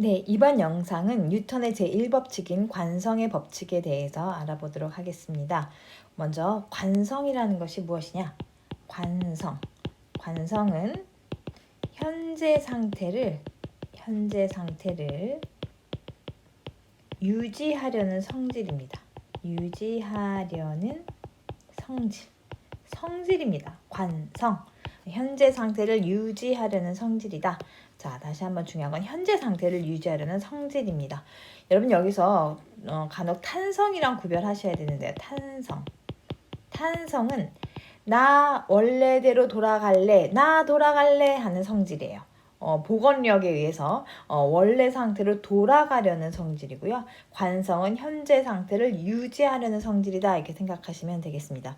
네, 이번 영상은 뉴턴의 제1법칙인 관성의 법칙에 대해서 알아보도록 하겠습니다. 먼저 관성이라는 것이 무엇이냐? 관성. 관성은 현재 상태를 유지하려는 성질입니다. 유지하려는 성질입니다. 관성. 현재 상태를 유지하려는 성질이다. 자, 다시 한번 중요한 건 현재 상태를 유지하려는 성질입니다. 여러분 여기서 간혹 탄성이랑 구별하셔야 되는데요. 탄성은 나 원래대로 돌아갈래, 나 돌아갈래 하는 성질이에요. 복원력에 의해서 원래 상태로 돌아가려는 성질이고요. 관성은 현재 상태를 유지하려는 성질이다 이렇게 생각하시면 되겠습니다.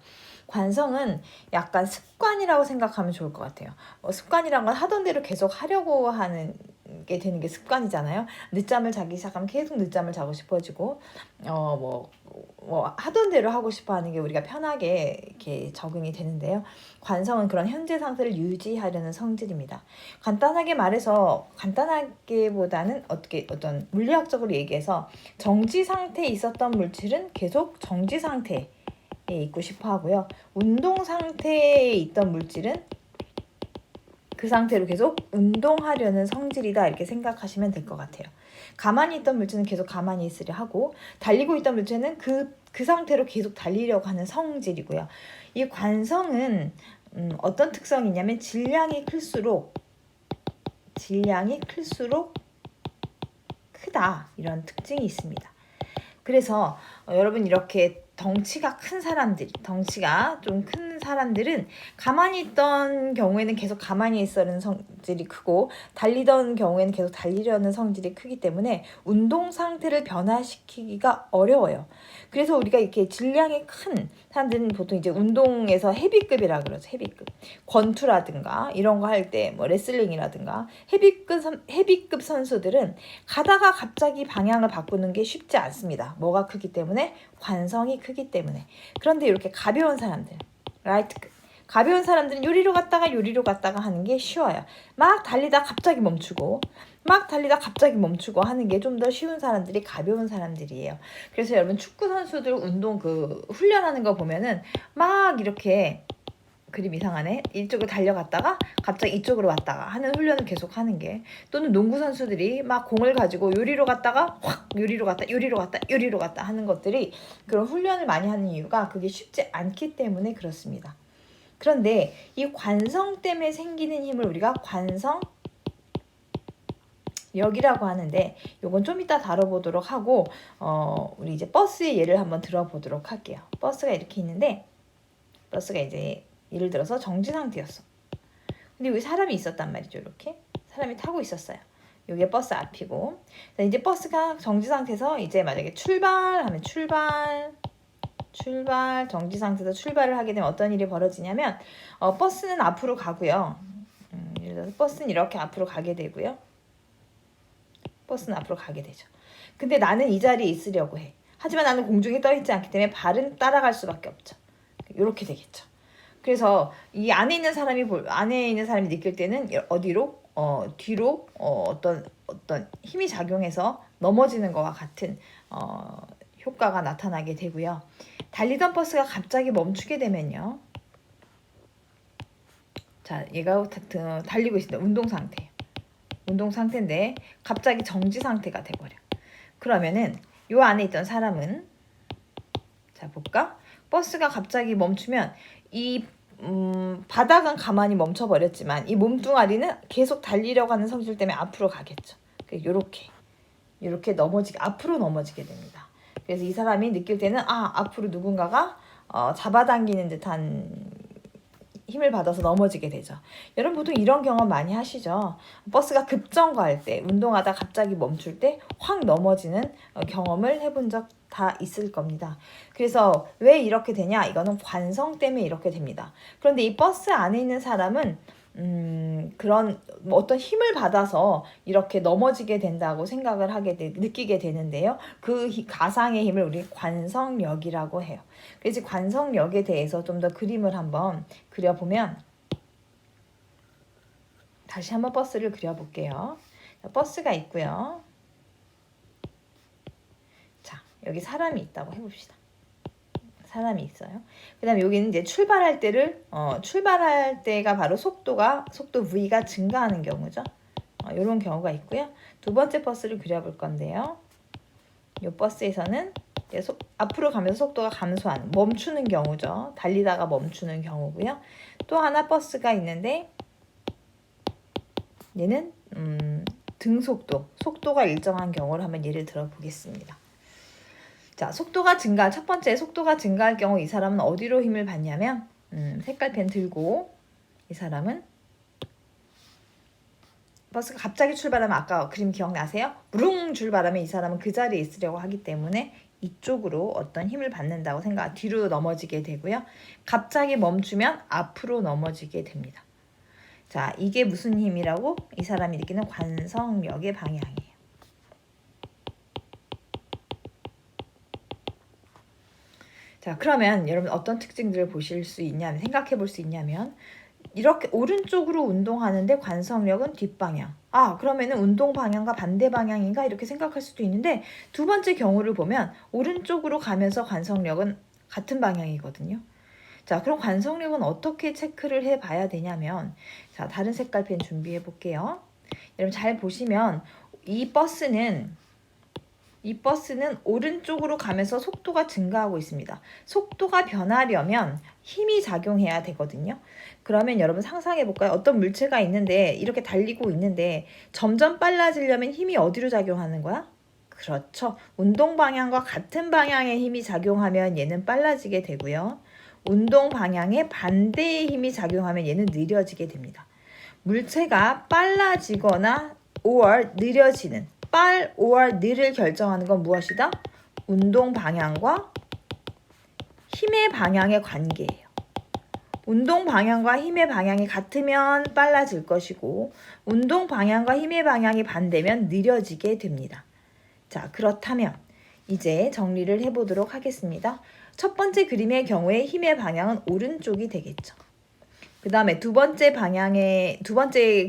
관성은 약간 습관이라고 생각하면 좋을 것 같아요. 습관이란 건 하던 대로 계속 하려고 하는 게 되는 게 습관이잖아요. 늦잠을 자기 시작하면 계속 늦잠을 자고 싶어지고 하던 대로 하고 싶어 하는 게 우리가 편하게 이렇게 적응이 되는데요. 관성은 그런 현재 상태를 유지하려는 성질입니다. 간단하게보다는 어떤 물리학적으로 얘기해서 정지 상태에 있었던 물질은 계속 정지 상태에 있고 싶어 하고요. 운동 상태에 있던 물질은 그 상태로 계속 운동하려는 성질이다 이렇게 생각하시면 될 것 같아요. 가만히 있던 물질은 계속 가만히 있으려 하고 달리고 있던 물질은 그 상태로 계속 달리려고 하는 성질이고요. 이 관성은 어떤 특성이 있냐면 질량이 클수록 크다 이런 특징이 있습니다. 그래서 여러분 이렇게 덩치가 좀 큰 사람들은 가만히 있던 경우에는 계속 가만히 있으려는 성질이 크고 달리던 경우에는 계속 달리려는 성질이 크기 때문에 운동 상태를 변화시키기가 어려워요. 그래서 우리가 이렇게 질량이 큰 사람들은 보통 이제 운동에서 헤비급이라 그러죠. 헤비급. 권투라든가 이런 거 할 때 뭐 레슬링이라든가 헤비급 선수들은 가다가 갑자기 방향을 바꾸는 게 쉽지 않습니다. 뭐가 크기 때문에? 관성이 크기 때문에. 그런데 이렇게 가벼운 사람들은 요리로 갔다가 하는 게 쉬워요. 막 달리다 갑자기 멈추고 하는 게 좀 더 쉬운 사람들이 가벼운 사람들이에요. 그래서 여러분 축구 선수들 운동 훈련하는 거 보면은 막 이렇게 그림 이상하네. 이쪽으로 달려갔다가 갑자기 이쪽으로 왔다가 하는 훈련을 계속 하는 게, 또는 농구 선수들이 막 공을 가지고 요리로 갔다가 확 요리로 갔다 하는 것들이 그런 훈련을 많이 하는 이유가 그게 쉽지 않기 때문에 그렇습니다. 그런데 이 관성 때문에 생기는 힘을 우리가 관성력이라고 하는데, 요건 좀 이따 다뤄보도록 하고 우리 이제 버스의 예를 한번 들어보도록 할게요. 버스가 이렇게 있는데, 버스가 이제 예를 들어서 정지 상태였어. 근데 여기 사람이 있었단 말이죠. 이렇게 사람이 타고 있었어요. 이게 버스 앞이고, 이제 버스가 정지 상태에서 이제 만약에 출발하면 정지 상태에서 출발을 하게 되면 어떤 일이 벌어지냐면 버스는 앞으로 가고요. 예를 들어서 버스는 이렇게 앞으로 가게 되고요. 버스는 앞으로 가게 되죠. 근데 나는 이 자리에 있으려고 해. 하지만 나는 공중에 떠 있지 않기 때문에 발은 따라갈 수밖에 없죠. 이렇게 되겠죠. 그래서 이 안에 있는 사람이 느낄 때는 어디로 뒤로 어떤 힘이 작용해서 넘어지는 것과 같은 효과가 나타나게 되고요. 달리던 버스가 갑자기 멈추게 되면요. 자, 얘가 달리고 있습니다. 운동 상태인데 갑자기 정지 상태가 돼버려. 그러면은 요 안에 있던 사람은, 자 볼까? 버스가 갑자기 멈추면 이 바닥은 가만히 멈춰버렸지만 이 몸뚱아리는 계속 달리려고 하는 성질 때문에 앞으로 가겠죠. 이렇게 앞으로 넘어지게 됩니다. 그래서 이 사람이 느낄 때는 앞으로 누군가가 잡아당기는 듯한 힘을 받아서 넘어지게 되죠. 여러분 보통 이런 경험 많이 하시죠? 버스가 급정거할 때, 운동하다 갑자기 멈출 때 확 넘어지는 경험을 해본 적 다 있을 겁니다. 그래서 왜 이렇게 되냐? 이거는 관성 때문에 이렇게 됩니다. 그런데 이 버스 안에 있는 사람은 그런 어떤 힘을 받아서 이렇게 넘어지게 된다고 느끼게 되는데요. 그 가상의 힘을 우리 관성력이라고 해요. 그래서 관성력에 대해서 좀 더 그림을 한번 그려보면, 다시 한번 버스를 그려볼게요. 버스가 있고요. 여기 사람이 있다고 해봅시다. 사람이 있어요. 그 다음에 여기는 이제 출발할 때가 바로 속도 V가 증가하는 경우죠. 이런 경우가 있고요. 두 번째 버스를 그려볼 건데요. 이 버스에서는 앞으로 가면서 속도가 감소하는, 멈추는 경우죠. 달리다가 멈추는 경우고요. 또 하나 버스가 있는데 얘는 속도가 일정한 경우를 한번 예를 들어 보겠습니다. 자, 첫 번째 속도가 증가할 경우 이 사람은 어디로 힘을 받냐면 색깔펜 들고 이 사람은 버스가 갑자기 출발하면 아까 그림 기억나세요? 무릉 출발하면 이 사람은 그 자리에 있으려고 하기 때문에 이쪽으로 어떤 힘을 받는다고 뒤로 넘어지게 되고요. 갑자기 멈추면 앞으로 넘어지게 됩니다. 자, 이게 무슨 힘이라고? 이 사람이 느끼는 관성력의 방향이에요. 자, 그러면 여러분 어떤 특징들을 생각해 볼 수 있냐면 이렇게 오른쪽으로 운동하는데 관성력은 뒷방향. 그러면은 운동 방향과 반대 방향인가 이렇게 생각할 수도 있는데 두 번째 경우를 보면 오른쪽으로 가면서 관성력은 같은 방향이거든요. 자, 그럼 관성력은 어떻게 체크를 해 봐야 되냐면 자, 다른 색깔 펜 준비해 볼게요. 여러분 잘 보시면 이 버스는 오른쪽으로 가면서 속도가 증가하고 있습니다. 속도가 변하려면 힘이 작용해야 되거든요. 그러면 여러분 상상해 볼까요? 어떤 물체가 있는데 이렇게 달리고 있는데 점점 빨라지려면 힘이 어디로 작용하는 거야? 그렇죠. 운동 방향과 같은 방향의 힘이 작용하면 얘는 빨라지게 되고요. 운동 방향의 반대의 힘이 작용하면 얘는 느려지게 됩니다. 물체가 빨라지거나 or 느려지는 빨 or 느를 결정하는 건 무엇이다? 운동 방향과 힘의 방향의 관계예요. 운동 방향과 힘의 방향이 같으면 빨라질 것이고 운동 방향과 힘의 방향이 반대면 느려지게 됩니다. 자, 그렇다면 이제 정리를 해보도록 하겠습니다. 첫 번째 그림의 경우에 힘의 방향은 오른쪽이 되겠죠. 그 다음에 두 번째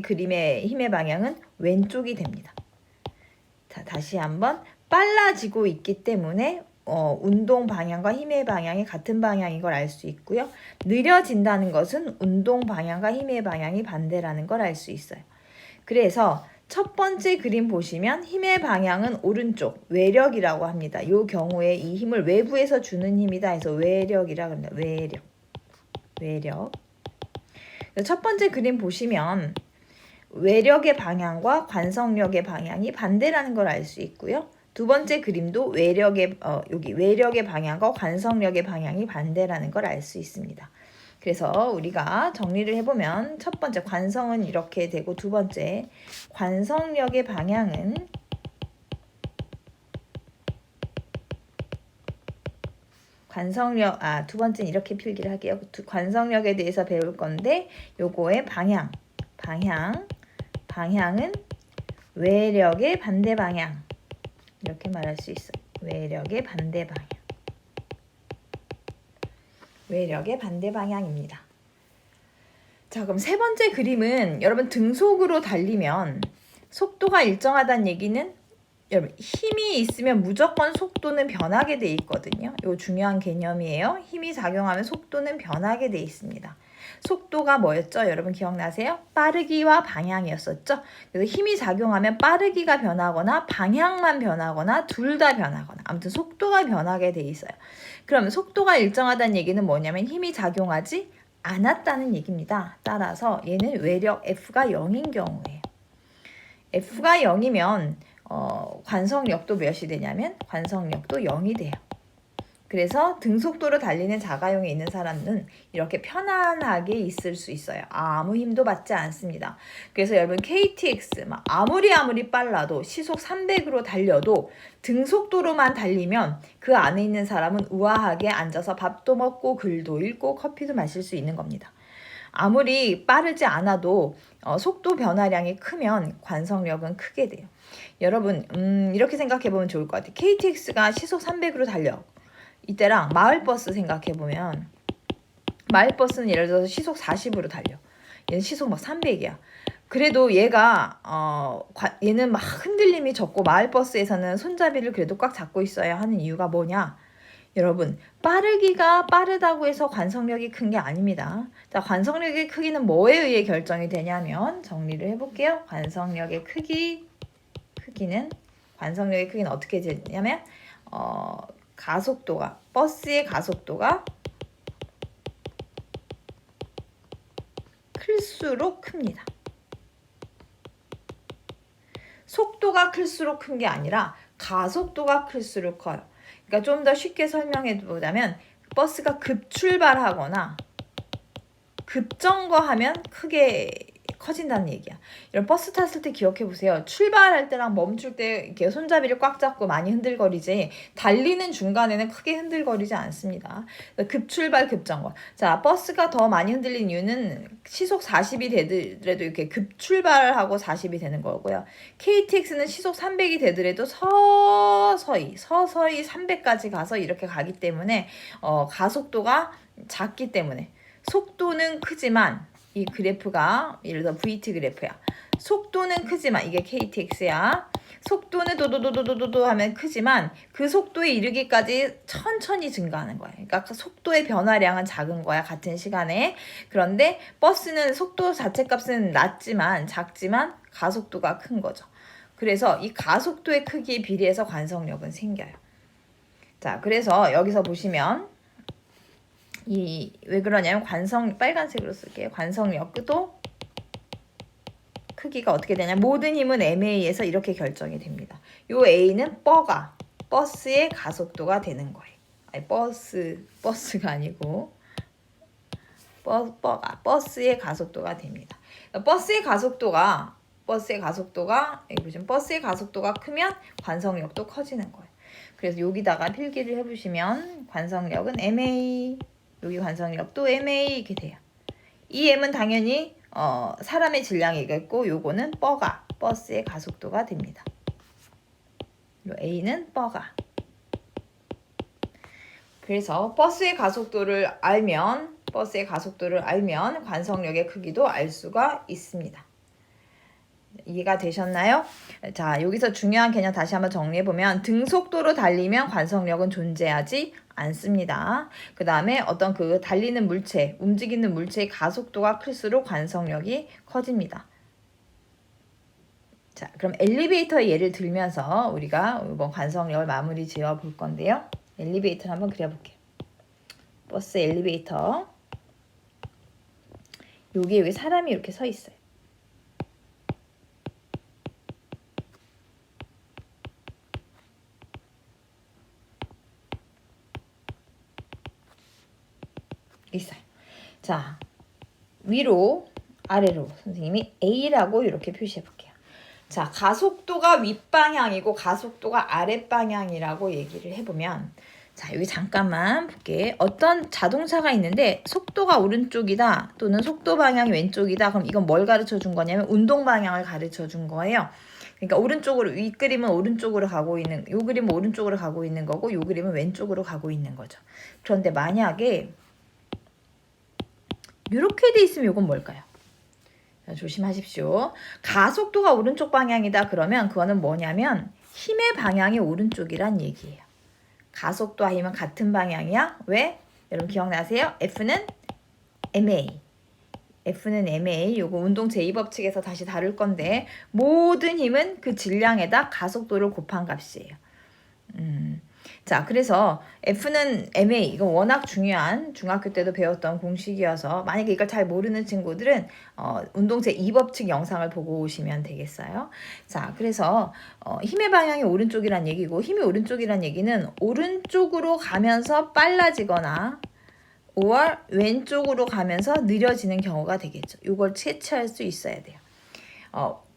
그림의 힘의 방향은 왼쪽이 됩니다. 자, 다시 한번 빨라지고 있기 때문에 운동 방향과 힘의 방향이 같은 방향인 걸 알 수 있고요. 느려진다는 것은 운동 방향과 힘의 방향이 반대라는 걸 알 수 있어요. 그래서 첫 번째 그림 보시면 힘의 방향은 오른쪽, 외력이라고 합니다. 이 경우에 이 힘을 외부에서 주는 힘이다 해서 외력이라고 합니다. 외력. 첫 번째 그림 보시면 외력의 방향과 관성력의 방향이 반대라는 걸 알 수 있고요. 두 번째 그림도 외력의 방향과 관성력의 방향이 반대라는 걸 알 수 있습니다. 그래서 우리가 정리를 해보면 첫 번째 관성은 이렇게 되고 두 번째 관성력의 방향은 두 번째는 이렇게 필기를 할게요. 관성력에 대해서 배울 건데 요거의 방향은 외력의 반대 방향 이렇게 말할 수 있어요. 외력의 반대 방향입니다. 자, 그럼 세 번째 그림은 여러분 등속으로 달리면 속도가 일정하다는 얘기는 여러분 힘이 있으면 무조건 속도는 변하게 돼 있거든요. 이거 중요한 개념이에요. 힘이 작용하면 속도는 변하게 돼 있습니다. 속도가 뭐였죠? 여러분 기억나세요? 빠르기와 방향이었었죠? 그래서 힘이 작용하면 빠르기가 변하거나 방향만 변하거나 둘 다 변하거나 아무튼 속도가 변하게 돼 있어요. 그러면 속도가 일정하다는 얘기는 뭐냐면 힘이 작용하지 않았다는 얘기입니다. 따라서 얘는 외력 F가 0인 경우예요. F가 0이면 관성력도 몇이 되냐면 관성력도 0이 돼요. 그래서 등속도로 달리는 자가용에 있는 사람은 이렇게 편안하게 있을 수 있어요. 아무 힘도 받지 않습니다. 그래서 여러분 KTX 아무리 빨라도 시속 300으로 달려도 등속도로만 달리면 그 안에 있는 사람은 우아하게 앉아서 밥도 먹고 글도 읽고 커피도 마실 수 있는 겁니다. 아무리 빠르지 않아도 속도 변화량이 크면 관성력은 크게 돼요. 여러분 이렇게 생각해 보면 좋을 것 같아요. KTX가 시속 300으로 달려. 이때랑 마을버스 생각해보면 마을버스는 예를 들어서 시속 40으로 달려. 얘는 시속 300이야. 그래도 얘가 얘는 막 흔들림이 적고 마을버스에서는 손잡이를 그래도 꽉 잡고 있어야 하는 이유가 뭐냐? 여러분, 빠르기가 빠르다고 해서 관성력이 큰 게 아닙니다. 자, 관성력의 크기는 뭐에 의해 결정이 되냐면 정리를 해볼게요. 관성력의 크기는 어떻게 되냐면 가속도가 버스의 가속도가 클수록 큽니다. 속도가 클수록 큰 게 아니라 가속도가 클수록 커요. 그러니까 좀 더 쉽게 설명해 보자면 버스가 급출발하거나 급정거하면 크게 커진다는 얘기야. 이런 버스 탔을 때 기억해 보세요. 출발할 때랑 멈출 때 이렇게 손잡이를 꽉 잡고 많이 흔들거리지 달리는 중간에는 크게 흔들거리지 않습니다. 급출발 급정거. 자, 버스가 더 많이 흔들린 이유는 시속 40이 되더라도 이렇게 급출발하고 40이 되는 거고요. KTX는 시속 300이 되더라도 서서히 300까지 가서 이렇게 가기 때문에 가속도가 작기 때문에 속도는 크지만 이 그래프가 예를 들어 VT 그래프야. 속도는 크지만 이게 KTX야. 속도는 도도도도도도 하면 크지만 그 속도에 이르기까지 천천히 증가하는 거야. 그러니까 속도의 변화량은 작은 거야. 같은 시간에. 그런데 버스는 속도 자체 값은 작지만 가속도가 큰 거죠. 그래서 이 가속도의 크기에 비례해서 관성력은 생겨요. 자, 그래서 여기서 보시면 왜 그러냐면 빨간색으로 쓸게요. 관성력도 크기가 어떻게 되냐. 모든 힘은 MA에서 이렇게 결정이 됩니다. 요 A는 버스의 가속도가 되는 거예요. 아니, 버스가 아니고 버스의 가속도가 됩니다. 버스의 가속도가 여기 보시면 버스의 가속도가 크면 관성력도 커지는 거예요. 그래서 여기다가 필기를 해보시면 관성력은 MA, 여기 관성력도 MA 이렇게 돼요. 이 M은 당연히 사람의 질량이겠고 요거는 버스의 가속도가 됩니다. 요 A는 그래서 버스의 가속도를 알면 관성력의 크기도 알 수가 있습니다. 이해가 되셨나요? 자, 여기서 중요한 개념 다시 한번 정리해보면 등속도로 달리면 관성력은 존재하지 않습니다. 그 다음에 어떤 달리는 물체, 움직이는 물체의 가속도가 클수록 관성력이 커집니다. 자, 그럼 엘리베이터의 예를 들면서 우리가 이번 관성력을 마무리 지어 볼 건데요. 엘리베이터를 한번 그려볼게요. 버스 엘리베이터. 여기 사람이 이렇게 서 있어요. 있어요. 자, 위로 아래로 선생님이 A라고 이렇게 표시해 볼게요. 자, 가속도가 윗방향이고 가속도가 아랫방향이라고 얘기를 해보면, 자, 여기 잠깐만 볼게. 어떤 자동차가 있는데 속도가 오른쪽이다 또는 속도 방향이 왼쪽이다. 그럼 이건 뭘 가르쳐 준 거냐면 운동 방향을 가르쳐 준 거예요. 그러니까 이 그림은 오른쪽으로 가고 있는, 요 그림은 오른쪽으로 가고 있는 거고 요 그림은 왼쪽으로 가고 있는 거죠. 그런데 만약에 이렇게 돼 있으면 이건 뭘까요? 조심하십시오. 가속도가 오른쪽 방향이다 그러면 그거는 뭐냐면 힘의 방향이 오른쪽이란 얘기예요. 가속도와 힘은 같은 방향이야. 왜? 여러분 기억나세요? F는 MA. 요거 운동 제2법칙에서 다시 다룰 건데 모든 힘은 그 질량에다 가속도를 곱한 값이에요. 자, 그래서 F는 MA, 이건 워낙 중요한 중학교 때도 배웠던 공식이어서 만약에 이걸 잘 모르는 친구들은 운동제 2법칙 영상을 보고 오시면 되겠어요. 자, 그래서 힘의 방향이 오른쪽이란 얘기고 힘이 오른쪽이란 얘기는 오른쪽으로 가면서 빨라지거나 or 왼쪽으로 가면서 느려지는 경우가 되겠죠. 이걸 채취할 수 있어야 돼요.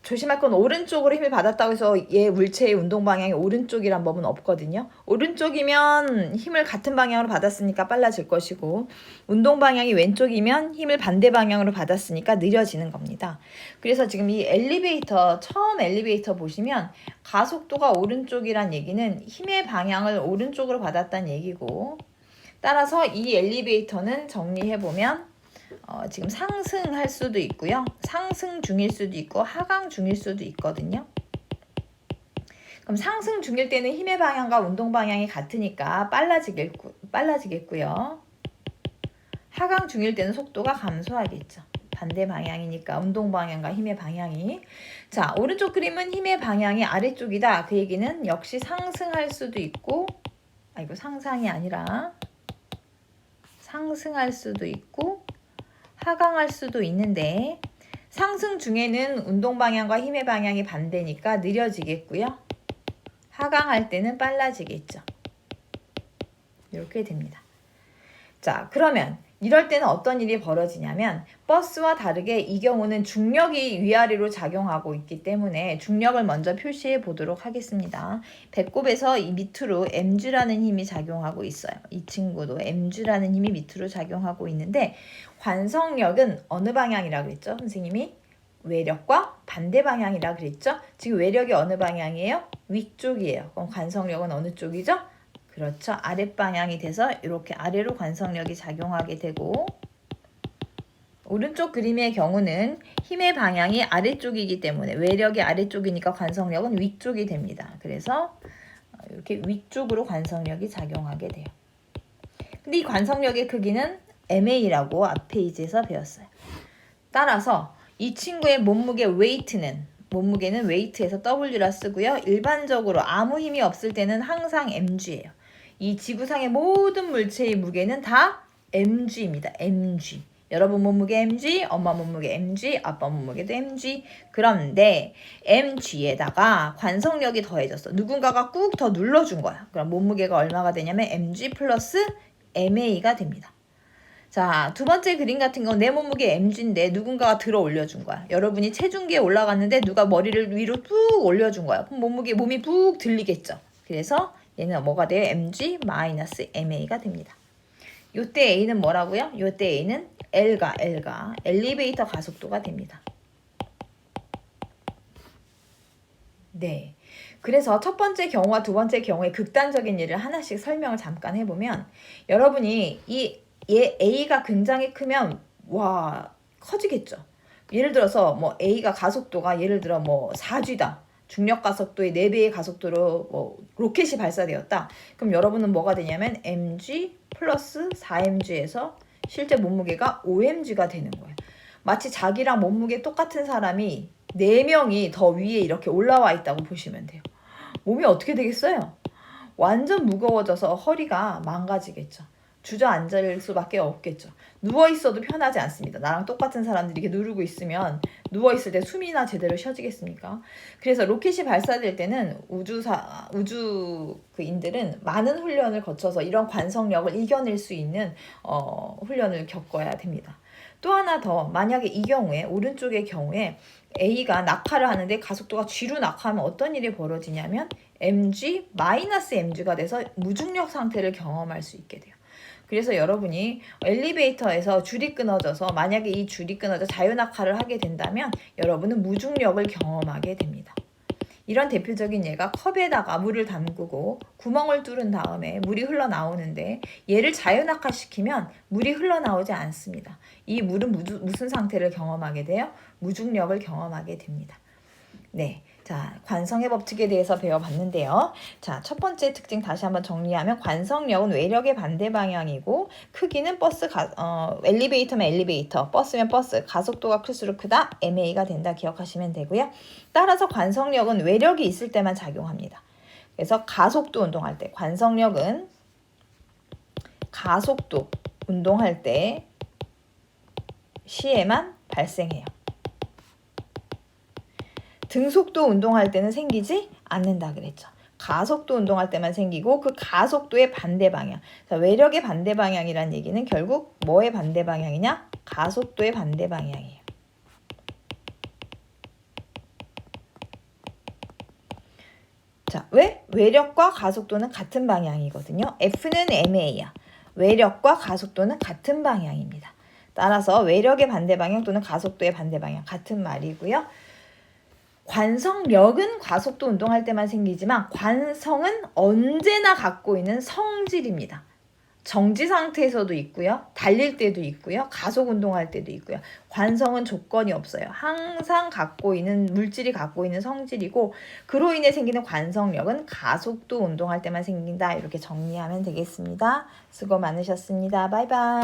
조심할 건 오른쪽으로 힘을 받았다고 해서 얘 물체의 운동 방향이 오른쪽이란 법은 없거든요. 오른쪽이면 힘을 같은 방향으로 받았으니까 빨라질 것이고 운동 방향이 왼쪽이면 힘을 반대 방향으로 받았으니까 느려지는 겁니다. 그래서 지금 이 처음 엘리베이터 보시면 가속도가 오른쪽이란 얘기는 힘의 방향을 오른쪽으로 받았다는 얘기고 따라서 이 엘리베이터는 정리해보면 지금 상승할 수도 있고요. 상승 중일 수도 있고 하강 중일 수도 있거든요. 그럼 상승 중일 때는 힘의 방향과 운동 방향이 같으니까 빨라지겠고요. 하강 중일 때는 속도가 감소하겠죠. 반대 방향이니까 운동 방향과 힘의 방향이. 자, 오른쪽 그림은 힘의 방향이 아래쪽이다. 그 얘기는 역시 상승할 수도 있고, 상상이 아니라 상승할 수도 있고 하강할 수도 있는데, 상승 중에는 운동 방향과 힘의 방향이 반대니까 느려지겠고요. 하강할 때는 빨라지겠죠. 이렇게 됩니다. 자, 그러면 이럴 때는 어떤 일이 벌어지냐면 버스와 다르게 이 경우는 중력이 위아래로 작용하고 있기 때문에 중력을 먼저 표시해 보도록 하겠습니다. 배꼽에서 이 밑으로 mg라는 힘이 작용하고 있어요. 이 친구도 mg라는 힘이 밑으로 작용하고 있는데 관성력은 어느 방향이라고 그랬죠? 선생님이 외력과 반대 방향이라 그랬죠? 지금 외력이 어느 방향이에요? 위쪽이에요. 그럼 관성력은 어느 쪽이죠? 그렇죠. 아랫방향이 돼서 이렇게 아래로 관성력이 작용하게 되고, 오른쪽 그림의 경우는 힘의 방향이 아래쪽이기 때문에 외력이 아래쪽이니까 관성력은 위쪽이 됩니다. 그래서 이렇게 위쪽으로 관성력이 작용하게 돼요. 근데 이 관성력의 크기는 MA라고 앞 페이지에서 배웠어요. 따라서 이 친구의 몸무게는 웨이트에서 W라 쓰고요. 일반적으로 아무 힘이 없을 때는 항상 mg예요. 이 지구상의 모든 물체의 무게는 다 mg입니다. mg. 여러분 몸무게 mg, 엄마 몸무게 mg, 아빠 몸무게도 mg. 그런데 mg에다가 관성력이 더해졌어. 누군가가 꾹 더 눌러준 거야. 그럼 몸무게가 얼마가 되냐면 mg 플러스 ma가 됩니다. 자, 두 번째 그림 같은 경우는 내 몸무게 mg인데 누군가가 들어 올려준 거야. 여러분이 체중계에 올라갔는데 누가 머리를 위로 뚝 올려준 거야. 그럼 몸이 푹 들리겠죠. 그래서 얘는 뭐가 돼요? mg-ma가 됩니다. 요때 a는 뭐라고요? 요때 a는 L가 엘리베이터 가속도가 됩니다. 네. 그래서 첫 번째 경우와 두 번째 경우의 극단적인 예를 하나씩 설명을 잠깐 해보면, 여러분이 얘 A가 굉장히 크면 와 커지겠죠. 예를 들어서 뭐 A가 가속도가 예를 들어 뭐 4G다. 중력 가속도의 4배의 가속도로 뭐 로켓이 발사되었다. 그럼 여러분은 뭐가 되냐면 mg 플러스 4mg에서 실제 몸무게가 5mg가 되는 거예요. 마치 자기랑 몸무게 똑같은 사람이 4명이 더 위에 이렇게 올라와 있다고 보시면 돼요. 몸이 어떻게 되겠어요? 완전 무거워져서 허리가 망가지겠죠. 주저앉을 수밖에 없겠죠. 누워있어도 편하지 않습니다. 나랑 똑같은 사람들이 이렇게 누르고 있으면 누워있을 때 숨이나 제대로 쉬어지겠습니까? 그래서 로켓이 발사될 때는 우주인들은 많은 훈련을 거쳐서 이런 관성력을 이겨낼 수 있는 훈련을 겪어야 됩니다. 또 하나 더, 만약에 이 경우에 오른쪽의 경우에 A가 낙하를 하는데 가속도가 G로 낙하하면 어떤 일이 벌어지냐면 mg-mg가 돼서 무중력 상태를 경험할 수 있게 돼요. 그래서 여러분이 엘리베이터에서 줄이 끊어져서 만약에 이 줄이 끊어져 자유낙하를 하게 된다면 여러분은 무중력을 경험하게 됩니다. 이런 대표적인 예가 컵에다가 물을 담그고 구멍을 뚫은 다음에 물이 흘러나오는데 얘를 자유낙하시키면 물이 흘러나오지 않습니다. 이 물은 무슨 상태를 경험하게 돼요? 무중력을 경험하게 됩니다. 네. 자, 관성의 법칙에 대해서 배워봤는데요. 자, 첫 번째 특징 다시 한번 정리하면 관성력은 외력의 반대 방향이고 크기는 엘리베이터면 엘리베이터, 버스면 버스, 가속도가 클수록 크다, MA가 된다 기억하시면 되고요. 따라서 관성력은 외력이 있을 때만 작용합니다. 그래서 가속도 운동할 때, 관성력은 가속도 운동할 때 시에만 발생해요. 등속도 운동할 때는 생기지 않는다 그랬죠. 가속도 운동할 때만 생기고 그 가속도의 반대 방향. 자, 외력의 반대 방향이란 얘기는 결국 뭐의 반대 방향이냐? 가속도의 반대 방향이에요. 자, 왜? 외력과 가속도는 같은 방향이거든요. F는 ma야. 외력과 가속도는 같은 방향입니다. 따라서 외력의 반대 방향 또는 가속도의 반대 방향 같은 말이고요. 관성력은 가속도 운동할 때만 생기지만 관성은 언제나 갖고 있는 성질입니다. 정지 상태에서도 있고요. 달릴 때도 있고요. 가속 운동할 때도 있고요. 관성은 조건이 없어요. 항상 물질이 갖고 있는 성질이고 그로 인해 생기는 관성력은 가속도 운동할 때만 생긴다. 이렇게 정리하면 되겠습니다. 수고 많으셨습니다. 바이바이.